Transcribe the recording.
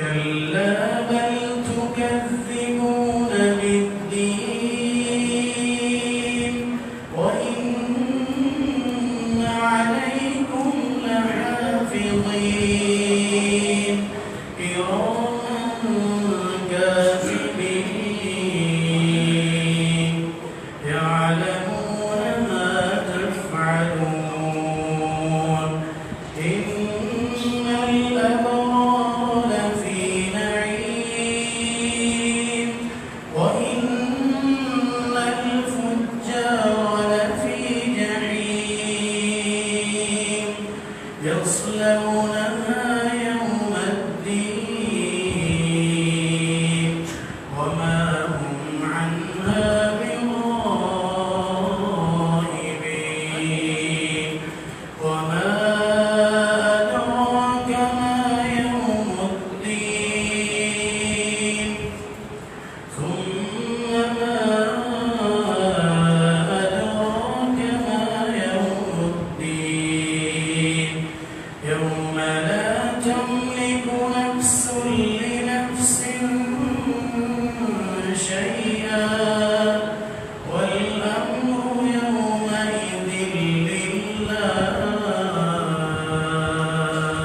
كلا بل تكذبون بالدين وإن عليكم لحافظين كراما كاتبين يعلمون ما تفعلون إن الأبرار لفي نعيم وإن الفجار لفي جحيم يصلونها يوم الدين وما هم عنها بغائبين وما أدراك ما يوم الدين ثم ما أدراك ما يوم الدين يوم لا تملك